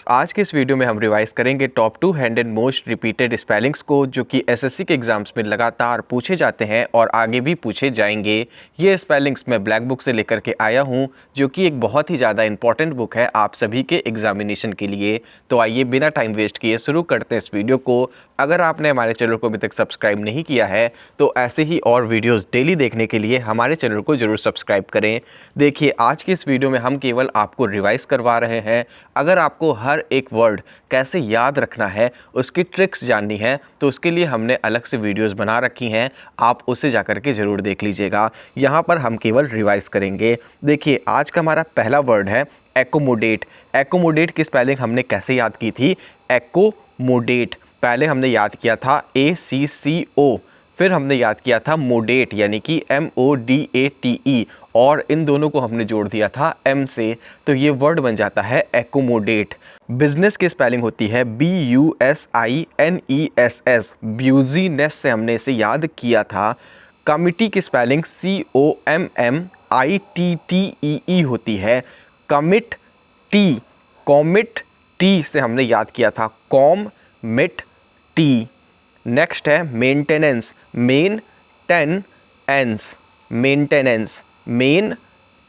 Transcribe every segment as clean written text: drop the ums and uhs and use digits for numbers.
आज के इस वीडियो में हम रिवाइज करेंगे टॉप 200 मोस्ट रिपीटेड स्पेलिंग्स को जो कि एसएससी के एग्जाम्स में लगातार पूछे जाते हैं और आगे भी पूछे जाएंगे। ये स्पेलिंग्स मैं ब्लैक बुक से लेकर के आया हूँ जो कि एक बहुत ही ज़्यादा इंपॉर्टेंट बुक है आप सभी के एग्जामिनेशन के लिए। तो आइए बिना टाइम वेस्ट किए शुरू करते हैं इस वीडियो को। अगर आपने हमारे चैनल को अभी तक सब्सक्राइब नहीं किया है तो ऐसे ही और वीडियोस डेली देखने के लिए हमारे चैनल को जरूर सब्सक्राइब करें। देखिए आज की इस वीडियो में हम केवल आपको रिवाइज करवा रहे हैं। अगर आपको हर एक वर्ड कैसे याद रखना है उसकी ट्रिक्स जाननी है तो उसके लिए हमने अलग से वीडियोस बना रखी हैं, आप उसे जाकर के ज़रूर देख लीजिएगा। यहाँ पर हम केवल रिवाइज करेंगे। देखिए आज का हमारा पहला वर्ड है एकोमोडेट। एकोमोडेट की स्पेलिंग हमने कैसे याद की थी? एकोमोडेट पहले हमने याद किया था ACCO, फिर हमने याद किया था मोडेट यानी कि MODATE और इन दोनों को हमने जोड़ दिया था M से, तो ये वर्ड बन जाता है एकोमोडेट। बिजनेस की स्पेलिंग होती है BUSINESS, ब्यूजीनेस से हमने इसे याद किया था। कमिटी की स्पेलिंग COMMITTEE होती है। कमिट टी, कॉमिट टी से हमने याद किया था कॉमिट टी। नेक्स्ट है maintenance, main ten ance, maintenance, main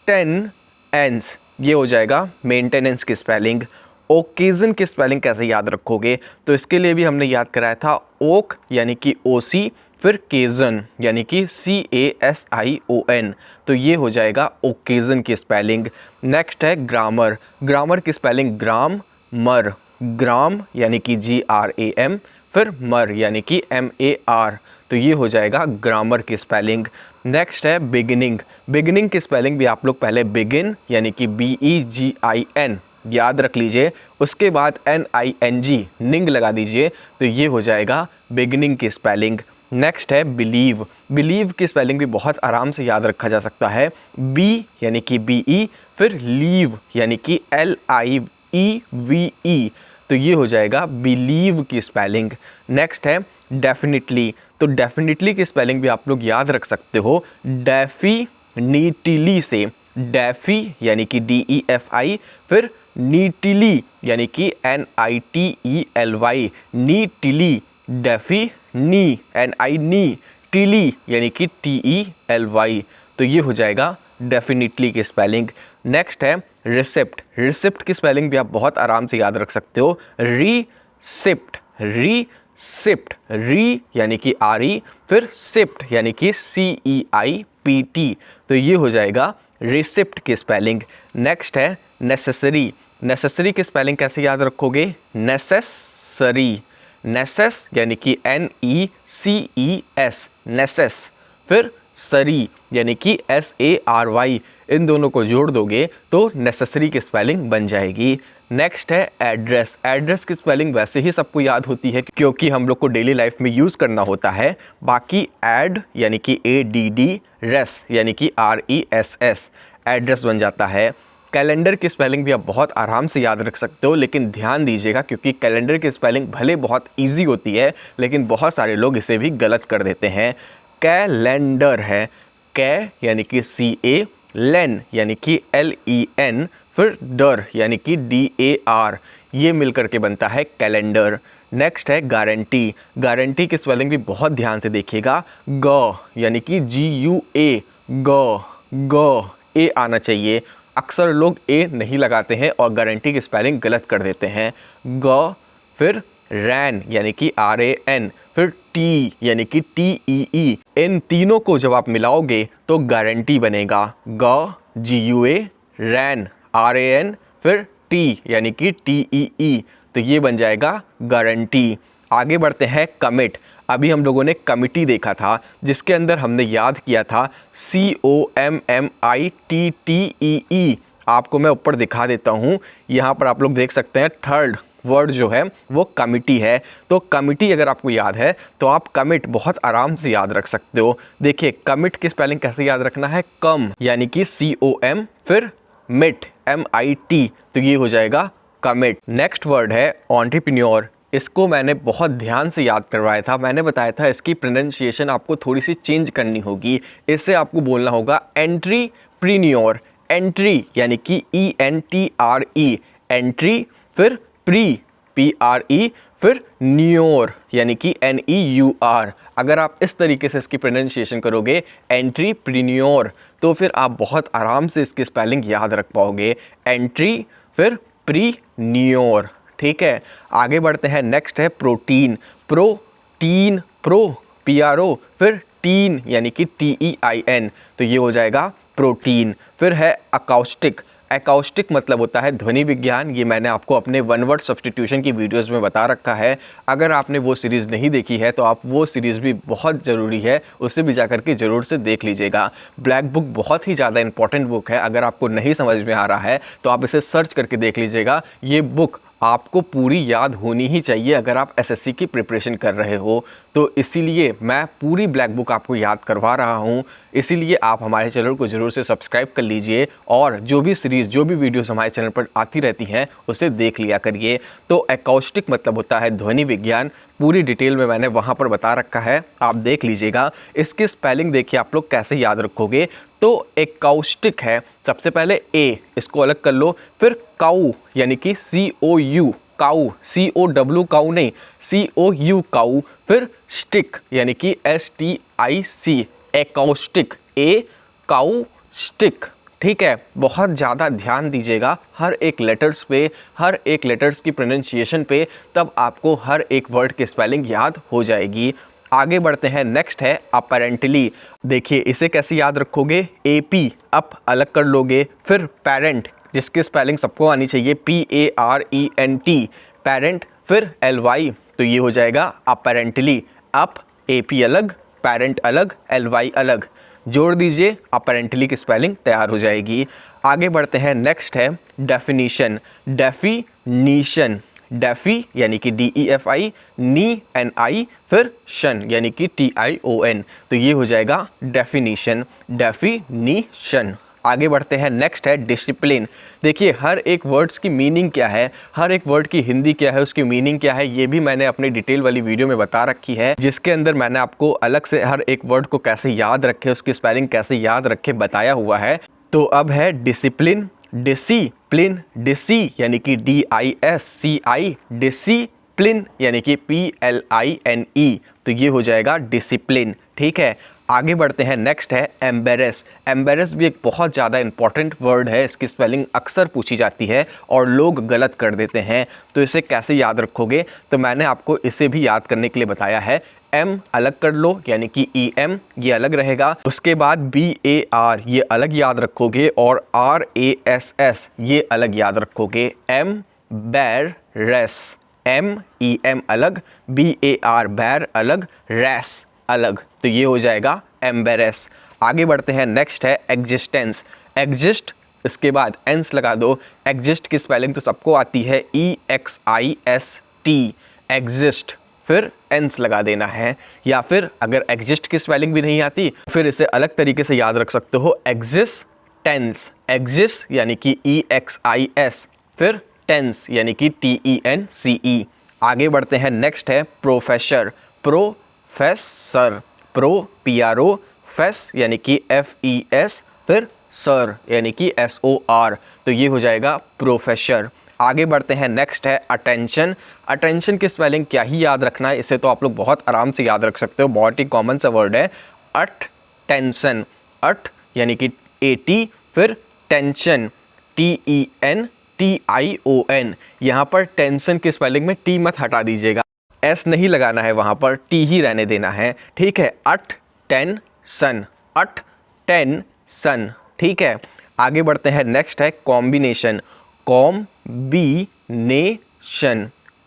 ten ance, ये हो जाएगा मेंटेनेंस की स्पेलिंग। ओकेजन की स्पेलिंग कैसे याद रखोगे? तो इसके लिए भी हमने याद कराया था ओक यानी कि OC, फिर केजन यानी कि CASION, तो ये हो जाएगा ओकेजन की स्पेलिंग। नेक्स्ट है ग्रामर। ग्रामर की स्पेलिंग ग्राम मर, ग्राम यानी कि GRAM, फिर मर यानी कि MAR, तो ये हो जाएगा ग्रामर की स्पेलिंग। नेक्स्ट है बिगिनिंग। बिगिनिंग की स्पेलिंग भी आप लोग पहले बिगिन यानी कि BEGIN याद रख लीजिए, उसके बाद NING निंग लगा दीजिए, तो ये हो जाएगा बिगिनिंग की स्पेलिंग। नेक्स्ट है बिलीव। बिलीव की स्पेलिंग भी बहुत आराम से याद रखा जा सकता है। B यानी कि BE, फिर लीव यानी कि LIEVE, तो ये हो जाएगा बिलीव की स्पेलिंग। नेक्स्ट है डेफिनेटली। तो डेफिनेटली की स्पेलिंग भी आप लोग याद रख सकते हो डेफिनिटली से, डेफी यानी कि DEFI, फिर नीटिली यानी कि NITELY, नीटिली, डेफी नी NI टिली यानी कि TELY, तो ये हो जाएगा डेफिनेटली की स्पेलिंग। नेक्स्ट है रिसिप्ट। रिसिप्ट की स्पेलिंग भी आप बहुत आराम से याद रख सकते हो रिसिप्ट, रिसिप्ट, री यानी कि RE, फिर सिप्ट यानी कि CEIPT, तो ये हो जाएगा रिसिप्ट की स्पेलिंग। नेक्स्ट है नेसेसरी। नेसेसरी की स्पेलिंग कैसे याद रखोगे? नेसेसरी, नेसेस यानी कि NECES, नेसेस, फिर सरी यानी कि SARY, इन दोनों को जोड़ दोगे तो नेसेसरी की स्पेलिंग बन जाएगी। नेक्स्ट है एड्रेस। एड्रेस की स्पेलिंग वैसे ही सबको याद होती है क्योंकि हम लोग को डेली लाइफ में यूज़ करना होता है। बाकी एड यानी कि ADD, रेस यानी कि RESS, एड्रेस बन जाता है। कैलेंडर की स्पेलिंग भी आप बहुत आराम से याद रख सकते हो, लेकिन ध्यान दीजिएगा क्योंकि कैलेंडर की स्पेलिंग भले बहुत इजी होती है लेकिन बहुत सारे लोग इसे भी गलत कर देते हैं। कैलेंडर है कै यानी कि CA, लेन यानी कि LEN, फिर डर यानी कि DAR, ये मिलकर के बनता है कैलेंडर। नेक्स्ट है गारंटी। गारंटी की स्पेलिंग भी बहुत ध्यान से देखिएगा ग यानी कि GUA, ग ए आना चाहिए। अक्सर लोग ए नहीं लगाते हैं और गारंटी की स्पेलिंग गलत कर देते हैं। ग, फिर रैन यानी कि RAN, फिर टी यानी कि TEE, इन तीनों को जब आप मिलाओगे तो गारंटी बनेगा ग GUA, रैन RAN, फिर टी यानी कि TEE, तो ये बन जाएगा गारंटी। आगे बढ़ते हैं कमिट। अभी हम लोगों ने कमिटी देखा था जिसके अंदर हमने याद किया था COMMITTEE। आपको मैं ऊपर दिखा देता हूँ, यहाँ पर आप लोग देख सकते हैं थर्ड वर्ड जो है वो कमिटी है। तो कमिटी अगर आपको याद है तो आप कमिट बहुत आराम से याद रख सकते हो। देखिए कमिट की स्पेलिंग कैसे याद रखना है? कम यानी कि COM, फिर मिट MIT, तो ये हो जाएगा कमिट। नेक्स्ट वर्ड है एंटरप्रेन्योर। इसको मैंने बहुत ध्यान से याद करवाया था। मैंने बताया था इसकी प्रोनाउंसिएशन आपको थोड़ी सी चेंज करनी होगी। इससे आपको बोलना होगा एंट्रीप्रेन्योर। एंट्री यानी कि ENTRE, एंट्री, फिर प्री PRE, फिर न्योर यानी कि NEUR। अगर आप इस तरीके से इसकी प्रोनाउंसिएशन करोगे एंट्रीप्रीन्योर, तो फिर आप बहुत आराम से इसकी स्पेलिंग याद रख पाओगे, एंट्री फिर प्रीन्योर। ठीक है, आगे बढ़ते हैं। नेक्स्ट है प्रोटीन, प्रोटीन, प्रो PRO, फिर टीन यानी कि TEIN, तो ये हो जाएगा प्रोटीन। फिर है अकाउस्टिक, अकाउस्टिक मतलब होता है ध्वनि विज्ञान। ये मैंने आपको अपने वन वर्ड सब्स्टिट्यूशन की वीडियोस में बता रखा है। अगर आपने वो सीरीज़ नहीं देखी है तो आप वो सीरीज़ भी बहुत ज़रूरी है, उससे भी जाकर के ज़रूर से देख लीजिएगा। ब्लैक बुक बहुत ही ज़्यादा इंपॉर्टेंट बुक है। अगर आपको नहीं समझ में आ रहा है तो आप इसे सर्च करके देख लीजिएगा। ये बुक आपको पूरी याद होनी ही चाहिए अगर आप SSC की प्रिपरेशन कर रहे हो। तो इसीलिए मैं पूरी ब्लैक बुक आपको याद करवा रहा हूँ। इसीलिए आप हमारे चैनल को ज़रूर से सब्सक्राइब कर लीजिए और जो भी सीरीज़, जो भी वीडियोस हमारे चैनल पर आती रहती हैं उसे देख लिया करिए। तो एकॉस्टिक मतलब होता है ध्वनि विज्ञान, पूरी डिटेल में मैंने वहाँ पर बता रखा है, आप देख लीजिएगा। इसकी स्पेलिंग देखिए आप लोग कैसे याद रखोगे। तो एकॉस्टिक है, सबसे पहले ए, इसको अलग कर लो, फिर काऊ यानी कि COU, काऊ, COW काऊ नहीं, COU काऊ, फिर स्टिक यानी कि STIC, एकॉस्टिक, ए काऊ स्टिक। ठीक है, बहुत ज़्यादा ध्यान दीजिएगा हर एक लेटर्स पे, हर एक लेटर्स की प्रोनाउंसिएशन पे, तब आपको हर एक वर्ड की स्पेलिंग याद हो जाएगी। आगे बढ़ते हैं। नेक्स्ट है अपेरेंटली। देखिए इसे कैसे याद रखोगे, AP अप अलग कर लोगे, फिर पेरेंट जिसकी स्पेलिंग सबको आनी चाहिए, PARENT, पेरेंट, फिर LY, तो ये हो जाएगा अपेरेंटली। अप AP अलग, पेरेंट अलग, LY अलग, जोड़ दीजिए, अपेरेंटली की स्पेलिंग तैयार हो जाएगी। आगे बढ़ते हैं। नेक्स्ट है डेफिनीशन, डेफिनीशन, डेफी यानी कि DEFI, नी NI, फिर शन यानी कि TION, तो ये हो जाएगा डेफिनीशन, डेफिनीशन। आगे बढ़ते हैं। नेक्स्ट है डिसिप्लिन। देखिए हर एक वर्ड्स की मीनिंग क्या है, हर एक वर्ड की हिंदी क्या है, उसकी मीनिंग क्या है, ये भी मैंने अपनी डिटेल वाली वीडियो में बता रखी है, जिसके अंदर मैंने आपको अलग से हर एक वर्ड को कैसे याद रखे, उसकी स्पेलिंग कैसे याद रखे बताया हुआ है। तो अब है डिसिप्लिन, डिसिप्लिन, डिसी यानी कि DISCI, डिसिप्लिन यानी कि PLINE, तो ये हो जाएगा डिसिप्लिन। ठीक है, आगे बढ़ते हैं। नेक्स्ट है एम्बेरस। एम्बेरस भी एक बहुत ज़्यादा इंपॉर्टेंट वर्ड है, इसकी स्पेलिंग अक्सर पूछी जाती है और लोग गलत कर देते हैं। तो इसे कैसे याद रखोगे, तो मैंने आपको इसे भी याद करने के लिए बताया है। M अलग कर लो यानी कि EM, ये अलग रहेगा। उसके बाद BAR ये अलग याद रखोगे और RASS ये अलग याद रखोगे। एम्बेरस, MEM अलग, BAR बैर अलग, रैस अलग, तो ये हो जाएगा एम्बेरस। आगे बढ़ते हैं। नेक्स्ट है एग्जिस्टेंस, एग्जिस्ट, इसके बाद एंस लगा दो। एग्जिस्ट की स्पेलिंग तो सबको आती है, EXIST, एग्जिस्ट, फिर एंस लगा देना है। या फिर अगर एग्जिस्ट की स्पेलिंग भी नहीं आती फिर इसे अलग तरीके से याद रख सकते हो, एग्जिस्टेंस, एग्जिस्ट यानी कि EXIS, फिर टेंस यानी कि TENCE। आगे बढ़ते हैं। नेक्स्ट है professor, professor, pro PRO, face यानी कि FES, फिर सर यानी कि SOR, तो ये हो जाएगा प्रोफेसर। आगे बढ़ते हैं। नेक्स्ट है अटेंशन। अटेंशन की स्पेलिंग क्या ही याद रखना है, इसे तो आप लोग बहुत आराम से याद रख सकते हो, बहुत ही कॉमन सा वर्ड है, अट टेंशन, अट यानी कि AT, फिर टेंशन TENTION। यहाँ पर टेंशन की स्पेलिंग में T मत हटा दीजिएगा, S नहीं लगाना है, वहाँ पर T ही रहने देना है। ठीक है, अट टेंशन, अट टेंशन। ठीक है, आगे बढ़ते हैं। नेक्स्ट है कॉम्बिनेशन, कॉम्बिनेशन,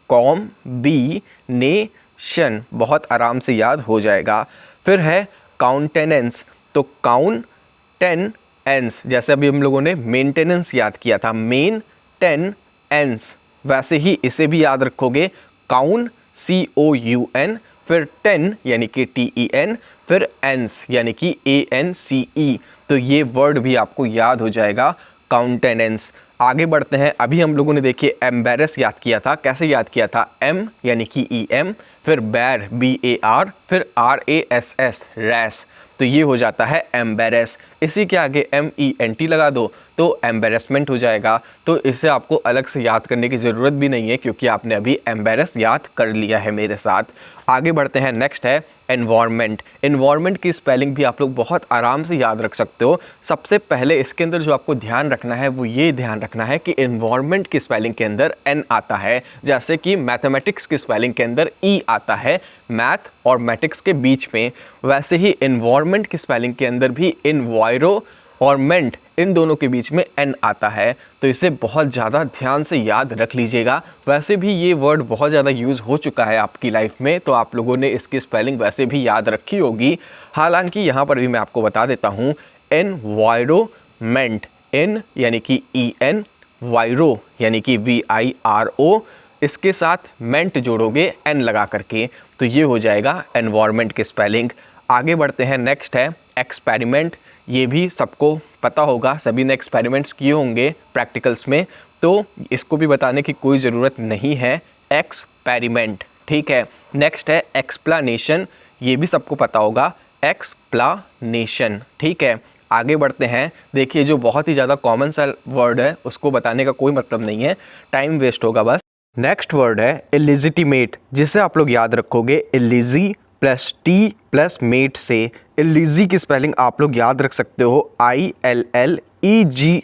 कॉम्बिनेशन, बहुत आराम से याद हो जाएगा। फिर है काउंटेनेंस, तो काउंटेनेंस, जैसे अभी हम लोगों ने मेंटेनेंस याद किया था, मेंटेनेंस, वैसे ही इसे भी याद रखोगे, काउन COUN, फिर टेन यानी कि TEN, फिर एंस यानी कि ANCE, तो ये वर्ड भी आपको याद हो जाएगा, काउंटेनेंस। आगे बढ़ते हैं। अभी हम लोगों ने देखिए एम्बेरस याद किया था, कैसे याद किया था, M यानी कि EM, फिर बैर BAR, फिर RASS, रैस, तो तो ये हो जाता है एम्बेरस। इसी के आगे MENT लगा दो तो एम्बेरसमेंट हो जाएगा। तो इसे आपको अलग से याद करने की ज़रूरत भी नहीं है क्योंकि आपने अभी एम्बेरस याद कर लिया है मेरे साथ। आगे बढ़ते हैं, नेक्स्ट है एनवायरनमेंट। एनवायरनमेंट की स्पेलिंग भी आप लोग बहुत आराम से याद रख सकते हो। सबसे पहले इसके अंदर जो आपको ध्यान रखना है वो ये ध्यान रखना है कि एनवायरनमेंट की स्पेलिंग के अंदर N आता है, जैसे कि मैथमेटिक्स की स्पेलिंग के अंदर E आता है मैथ और मैटिक्स के बीच में, वैसे ही एनवायरनमेंट की स्पेलिंग के अंदर भी इन्वायरो और मेंट इन दोनों के बीच में N आता है। तो इसे बहुत ज़्यादा ध्यान से याद रख लीजिएगा। वैसे भी ये वर्ड बहुत ज़्यादा यूज़ हो चुका है आपकी लाइफ में, तो आप लोगों ने इसकी स्पेलिंग वैसे भी याद रखी होगी। हालांकि यहाँ पर भी मैं आपको बता देता हूँ, एनवायरोमेंट, एन यानी कि EN, वायरो यानी कि VIRO, इसके साथ मेंट जोड़ोगे N लगा करके, तो ये हो जाएगा एनवायरनमेंट की स्पेलिंग। आगे बढ़ते हैं, नेक्स्ट है एक्सपेरिमेंट। ये भी सबको पता होगा, सभी ने एक्सपेरिमेंट्स किए होंगे प्रैक्टिकल्स में, तो इसको भी बताने की कोई ज़रूरत नहीं है, एक्सपेरिमेंट, ठीक है। नेक्स्ट है एक्सप्लेनेशन। ये भी सबको पता होगा, एक्सप्लेनेशन, ठीक है। आगे बढ़ते हैं, देखिए जो बहुत ही ज़्यादा कॉमन सा वर्ड है उसको बताने का कोई मतलब नहीं है, टाइम वेस्ट होगा बस। नेक्स्ट वर्ड है इलिजिटिमेट, जिसे आप लोग याद रखोगे इलिजी प्लस टी प्लस मेट से। इलिजी की स्पेलिंग आप लोग याद रख सकते हो ILLEGI,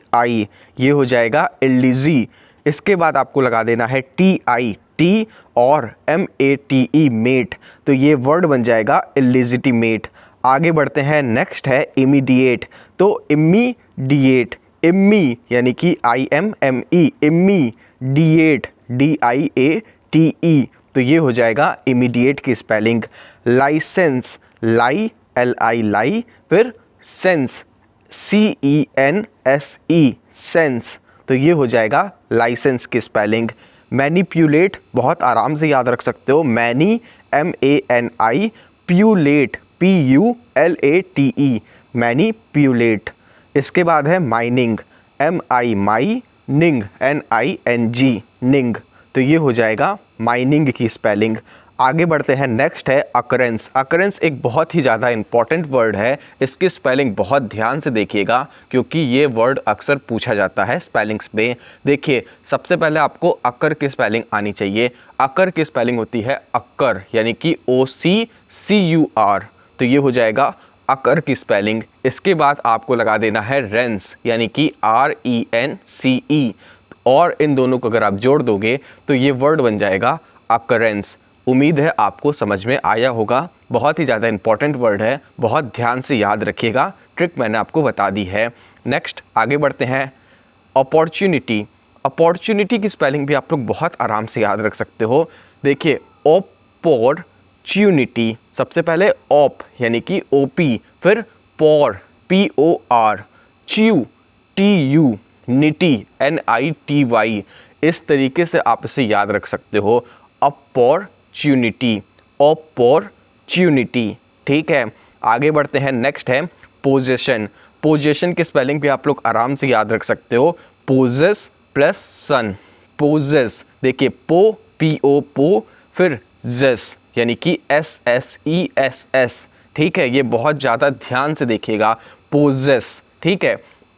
ये हो जाएगा इलिजी। इसके बाद आपको लगा देना है TI, टी और MATE मेट, तो ये वर्ड बन जाएगा इलिजिटिमेट। आगे बढ़ते हैं, नेक्स्ट है इमीडिएट। तो इमीडिएट, इम्मी यानी कि IMME, इमीडिएट DIATE, तो ये हो जाएगा इमीडिएट की स्पेलिंग। लाइसेंस, लाई LI लाई, फिर सेंस CENSE, सेंस, तो ये हो जाएगा लाइसेंस की स्पेलिंग। मैनिपुलेट बहुत आराम से याद रख सकते हो, मैनी MANI, प्यूलेट PULATE, मैनिपुलेट। इसके बाद है माइनिंग, MI माई, निंग NING, निंग, तो ये हो जाएगा माइनिंग की स्पेलिंग। आगे बढ़ते हैं, नेक्स्ट है अकरेंस। अकरेंस एक बहुत ही ज़्यादा इंपॉर्टेंट वर्ड है, इसकी स्पेलिंग बहुत ध्यान से देखिएगा क्योंकि ये वर्ड अक्सर पूछा जाता है स्पेलिंग्स में। देखिए सबसे पहले आपको अकर की स्पेलिंग आनी चाहिए। अकर की स्पेलिंग होती है अक्कर यानी कि OCCUR, तो ये हो जाएगा अकर की स्पेलिंग। इसके बाद आपको लगा देना है रेंस यानी कि RENCE, और इन दोनों को अगर आप जोड़ दोगे तो ये वर्ड बन जाएगा अकरेंस। उम्मीद है आपको समझ में आया होगा, बहुत ही ज़्यादा इंपॉर्टेंट वर्ड है, बहुत ध्यान से याद रखिएगा, ट्रिक मैंने आपको बता दी है। नेक्स्ट आगे बढ़ते हैं, अपॉर्चुनिटी। अपॉर्चुनिटी की स्पेलिंग भी आप लोग बहुत आराम से याद रख सकते हो। देखिए अपॉर्चुनिटी, सबसे पहले ऑप यानी कि OP, फिर पॉर POR, chew TU, nitty NITY, इस तरीके से आप इसे याद रख सकते हो, अपॉर्चुनिटी, अपॉर्चुनिटी, ठीक है। आगे बढ़ते हैं, नेक्स्ट है पोजेशन। पोजेशन की स्पेलिंग भी आप लोग आराम से याद रख सकते हो, पोजेस प्लस सन, पोजेस। देखिए पो PO पो, फिर जेस यानी कि SSESS, ठीक है। ये बहुत ज़्यादा ध्यान से देखिएगा, पोजेस, ठीक है।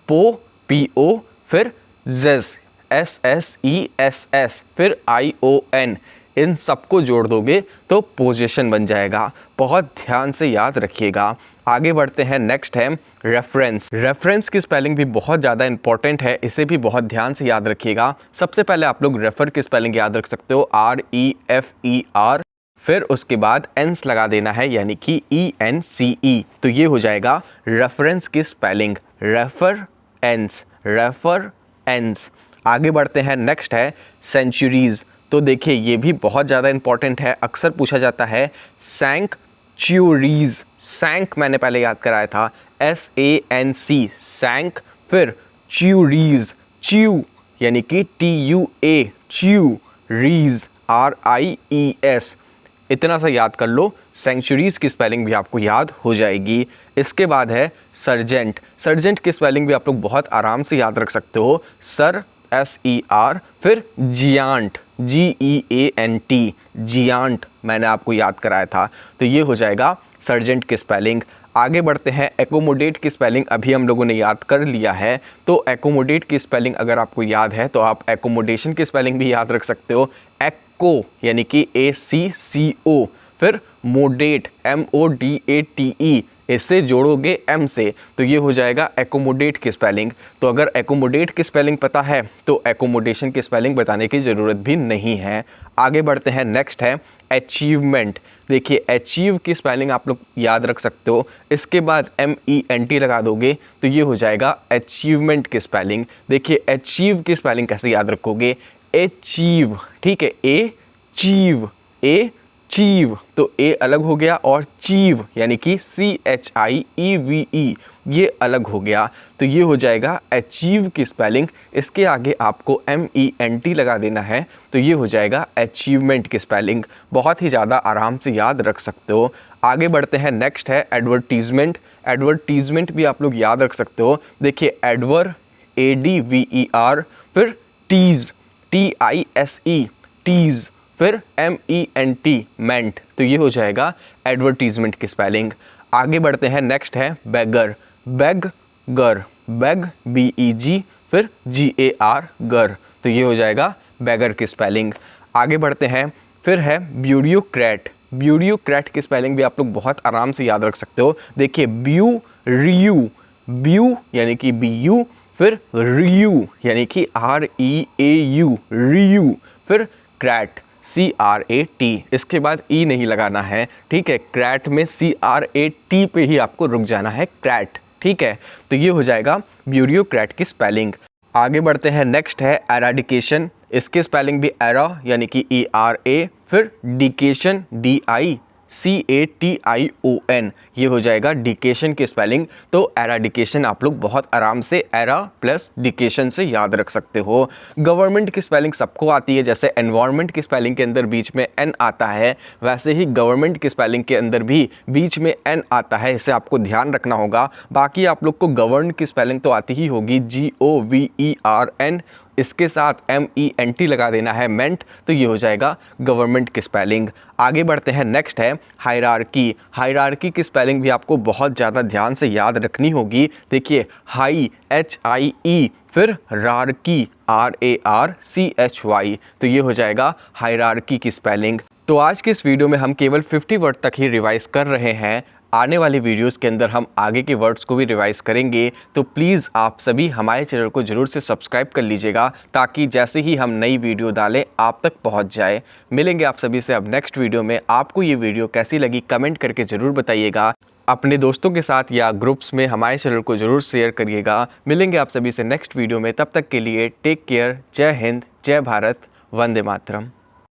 पो PO, फिर जेस SSESS, फिर ION, इन सबको जोड़ दोगे तो पोजीशन बन जाएगा। बहुत ध्यान से याद रखिएगा। आगे बढ़ते हैं, नेक्स्ट है रेफरेंस। रेफरेंस की स्पेलिंग भी बहुत ज़्यादा इंपॉर्टेंट है, इसे भी बहुत ध्यान से याद रखिएगा। सबसे पहले आप लोग रेफर की स्पेलिंग याद रख सकते हो, REFER, फिर उसके बाद एंस लगा देना है यानी कि ENCE, तो ये हो जाएगा रेफरेंस की स्पेलिंग, रेफरेंस, रेफरेंस। आगे बढ़ते हैं, नेक्स्ट है सेंचुरीज़। तो देखिए ये भी बहुत ज़्यादा इंपॉर्टेंट है, अक्सर पूछा जाता है, सैंक्चुरीज़। सैंक मैंने पहले याद कराया था, SANC, सैंक, फिर च्यूरीज़, च्यू यानी कि TUA, च्यूरीज़, RIES, इतना सा याद कर लो, सेंचुरीज़ की स्पेलिंग भी आपको याद हो जाएगी। इसके बाद है सर्जेंट। सर्जेंट की स्पेलिंग भी आप लोग बहुत आराम से याद रख सकते हो, सर SER, फिर जियांट GEANT, जियांट मैंने आपको याद कराया था, तो ये हो जाएगा सर्जेंट की स्पेलिंग। आगे बढ़ते हैं, एकोमोडेट की स्पेलिंग अभी हम लोगों ने याद कर लिया है, तो एकोमोडेट की स्पेलिंग अगर आपको याद है तो आप एकोमोडेशन की स्पेलिंग भी याद रख सकते हो। एक्को यानी कि ACCO, फिर मोडेट MODATE, इससे जोड़ोगे M से तो ये हो जाएगा एकोमोडेट की स्पेलिंग। तो अगर एकोमोडेट की स्पेलिंग पता है तो एकोमोडेशन की स्पेलिंग बताने की ज़रूरत भी नहीं है। आगे बढ़ते हैं, नेक्स्ट है अचीवमेंट। देखिए अचीव की स्पेलिंग आप लोग याद रख सकते हो, इसके बाद MENT लगा दोगे तो ये हो जाएगा अचीवमेंट की स्पेलिंग। देखिए अचीव की स्पेलिंग कैसे याद रखोगे, अचीव, ठीक है, ए चीव, तो ए अलग हो गया और चीव यानी कि CHIEVE ये अलग हो गया, तो ये हो जाएगा अचीव की स्पेलिंग। इसके आगे आपको MENT लगा देना है तो ये हो जाएगा अचीवमेंट की स्पेलिंग। बहुत ही ज़्यादा आराम से याद रख सकते हो। आगे बढ़ते हैं, नेक्स्ट है एडवर्टीजमेंट। एडवर्टीजमेंट भी आप लोग याद रख सकते हो। देखिए एडवर ADVER, फिर टीज TISE टीज, फिर MENT मेंट, तो ये हो जाएगा एडवर्टीजमेंट की स्पेलिंग। आगे बढ़ते हैं, नेक्स्ट है बेगर। बेगर, बेग BEG, फिर GAR गर, तो ये हो जाएगा बेगर की स्पेलिंग। आगे बढ़ते हैं, फिर है ब्यूरोक्रेट। ब्यूरोक्रेट की स्पेलिंग भी आप लोग बहुत आराम से याद रख सकते हो। देखिए ब्यू यानी कि BU, फिर रियू यानी कि REAU रियू, फिर क्रैट CRAT, इसके बाद ई नहीं लगाना है, ठीक है। क्रैट में CRAT पे ही आपको रुक जाना है, क्रैट, ठीक है। तो ये हो जाएगा ब्यूरोक्रेट की स्पेलिंग। आगे बढ़ते हैं, नेक्स्ट है एराडिकेशन। इसकी स्पेलिंग भी एरा यानी कि ERA, फिर डिकेशन DICATION, ये हो जाएगा डिकेशन की स्पेलिंग। तो एराडिकेशन आप लोग बहुत आराम से एरा प्लस डिकेशन से याद रख सकते हो। गवर्नमेंट की स्पेलिंग सबको आती है, जैसे एनवायरनमेंट की स्पेलिंग के अंदर बीच में N आता है, वैसे ही गवर्नमेंट की स्पेलिंग के अंदर भी बीच में N आता है, इसे आपको ध्यान रखना होगा। बाकी आप लोग को गवर्न की स्पेलिंग तो आती ही होगी, GOVERN, इसके साथ MENT लगा देना है, मेंट, तो ये हो जाएगा गवर्नमेंट की स्पेलिंग। आगे बढ़ते हैं, नेक्स्ट है हायरार्की। हायरार्की की स्पेलिंग भी आपको बहुत ज़्यादा ध्यान से याद रखनी होगी। देखिए हाई HIE, फिर रार्की RARCHY, तो ये हो जाएगा हायरार्की की स्पेलिंग। तो आज के इस वीडियो में हम केवल 50 वर्ड तक ही रिवाइज कर रहे हैं। आने वाली वीडियोस के अंदर हम आगे के वर्ड्स को भी रिवाइज करेंगे, तो प्लीज़ आप सभी हमारे चैनल को ज़रूर से सब्सक्राइब कर लीजिएगा, ताकि जैसे ही हम नई वीडियो डालें आप तक पहुंच जाए। मिलेंगे आप सभी से अब नेक्स्ट वीडियो में। आपको ये वीडियो कैसी लगी कमेंट करके ज़रूर बताइएगा। अपने दोस्तों के साथ या ग्रुप्स में हमारे चैनल को ज़रूर शेयर करिएगा। मिलेंगे आप सभी से नेक्स्ट वीडियो में, तब तक के लिए टेक केयर। जय हिंद, जय भारत, वंदे मातरम।